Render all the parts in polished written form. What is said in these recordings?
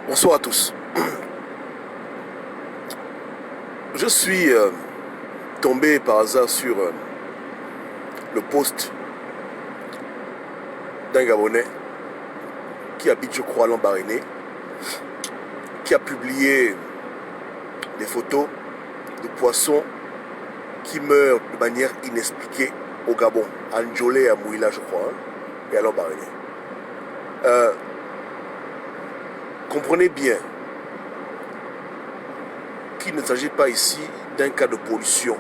Bonsoir à tous. Je suis tombé par hasard sur le post d'un Gabonais qui habite, je crois, à Lambaréné, qui a publié des photos de poissons qui meurent de manière inexpliquée au Gabon, à Ndjolé et à Mouila, je crois, et à Lambaréné. Comprenez bien qu'il ne s'agit pas ici d'un cas de pollution.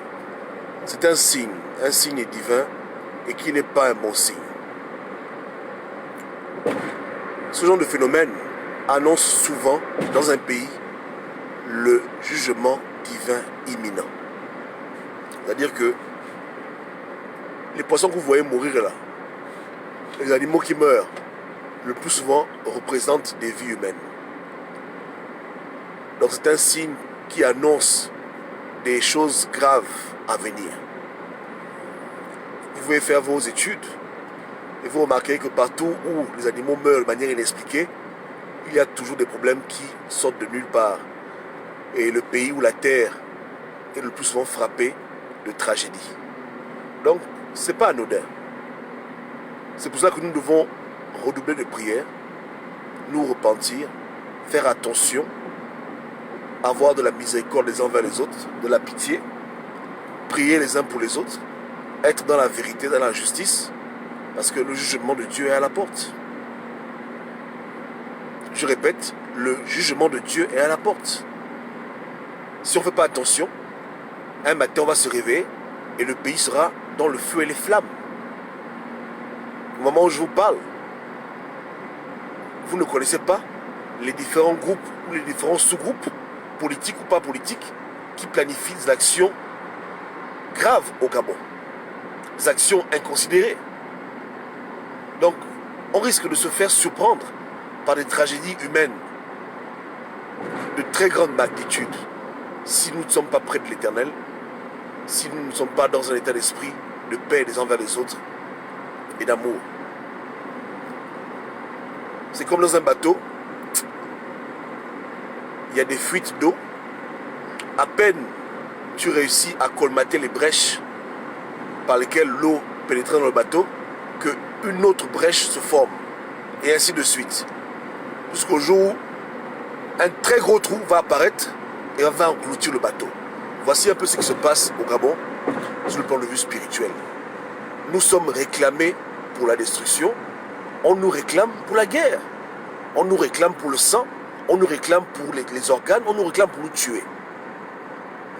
C'est un signe divin et qui n'est pas un bon signe. Ce genre de phénomène annonce souvent dans un pays le jugement divin imminent. C'est-à-dire que les poissons que vous voyez mourir là, les animaux qui meurent, le plus souvent représentent des vies humaines. Donc c'est un signe qui annonce des choses graves à venir. Vous pouvez faire vos études et vous remarquez que partout où les animaux meurent de manière inexpliquée, il y a toujours des problèmes qui sortent de nulle part. Et le pays où la terre est le plus souvent frappée de tragédies. Donc, ce n'est pas anodin. C'est pour ça que nous devons redoubler de prières, nous repentir, faire attention, avoir de la miséricorde les uns envers les autres, de la pitié, prier les uns pour les autres, être dans la vérité, dans la justice, parce que le jugement de Dieu est à la porte. Je répète, le jugement de Dieu est à la porte. Si on ne fait pas attention, un matin on va se réveiller et le pays sera dans le feu et les flammes. Au moment où je vous parle, vous ne connaissez pas les différents groupes ou les différents sous-groupes, politiques ou pas politiques, qui planifient des actions graves au Gabon. Des actions inconsidérées. Donc, on risque de se faire surprendre par des tragédies humaines de très grande magnitude si nous ne sommes pas près de l'Éternel, si nous ne sommes pas dans un état d'esprit de paix les uns envers les autres et d'amour. C'est comme dans un bateau, il y a des fuites d'eau. À peine tu réussis à colmater les brèches par lesquelles l'eau pénètre dans le bateau, qu'une autre brèche se forme, et ainsi de suite. Jusqu'au jour où un très gros trou va apparaître et va engloutir le bateau. Voici un peu ce qui se passe au Gabon sur le plan de vue spirituel. Nous sommes réclamés pour la destruction, on nous réclame pour la guerre, on nous réclame pour le sang, on nous réclame pour les organes, on nous réclame pour nous tuer.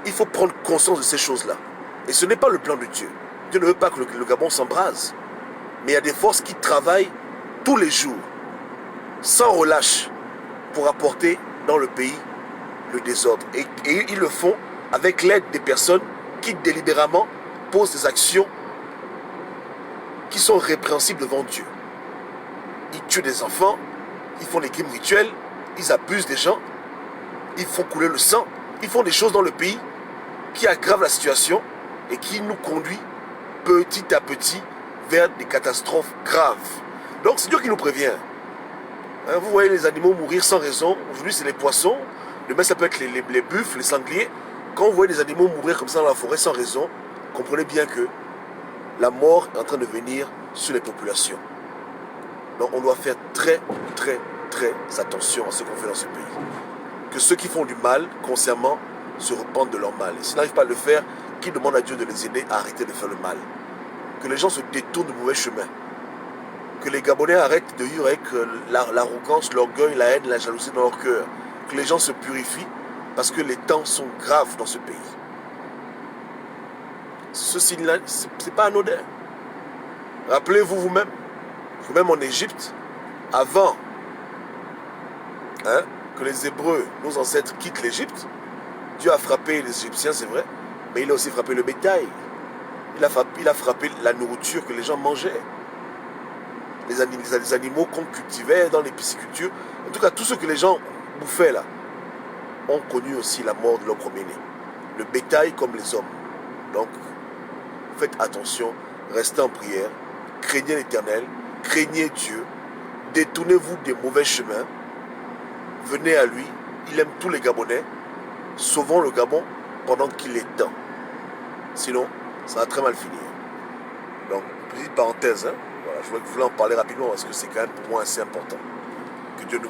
Il faut prendre conscience de ces choses-là. Et ce n'est pas le plan de Dieu. Dieu ne veut pas que le Gabon s'embrase. Mais il y a des forces qui travaillent tous les jours, sans relâche, pour apporter dans le pays le désordre. Et ils le font avec l'aide des personnes qui délibérément posent des actions qui sont répréhensibles devant Dieu. Ils tuent des enfants, ils font des crimes rituels, ils abusent des gens, ils font couler le sang, ils font des choses dans le pays qui aggravent la situation et qui nous conduit petit à petit vers des catastrophes graves. Donc c'est Dieu qui nous prévient. Vous voyez les animaux mourir sans raison. Aujourd'hui c'est les poissons, demain ça peut être les buffles, les sangliers. Quand vous voyez des animaux mourir comme ça dans la forêt sans raison, comprenez bien que la mort est en train de venir sur les populations. Donc on doit faire très attention à ce qu'on fait dans ce pays. Que ceux qui font du mal consciemment se repentent de leur mal. Et s'ils n'arrivent pas à le faire, qu'ils demandent à Dieu de les aider à arrêter de faire le mal. Que les gens se détournent de mauvais chemins. Que les Gabonais arrêtent de vivre avec l'arrogance, l'orgueil, la haine, la jalousie dans leur cœur. Que les gens se purifient parce que les temps sont graves dans ce pays. Ce signe-là, ce n'est pas anodin. Rappelez-vous vous-même que même en Égypte, avant que les Hébreux, nos ancêtres, quittent l'Égypte, Dieu a frappé les Égyptiens, c'est vrai, mais il a aussi frappé le bétail. Il a frappé la nourriture que les gens mangeaient. Les animaux qu'on cultivait dans les piscicultures. En tout cas, tout ce que les gens bouffaient là, ont connu aussi la mort de leur premier-né. Le bétail comme les hommes. Donc, faites attention, restez en prière, craignez l'Éternel, craignez Dieu, détournez-vous des mauvais chemins, venez à lui, il aime tous les Gabonais, sauvons le Gabon pendant qu'il est temps. Sinon, ça va très mal finir. Donc, petite parenthèse, hein. Voilà, je voulais en parler rapidement parce que c'est quand même pour moi assez important. Que Dieu nous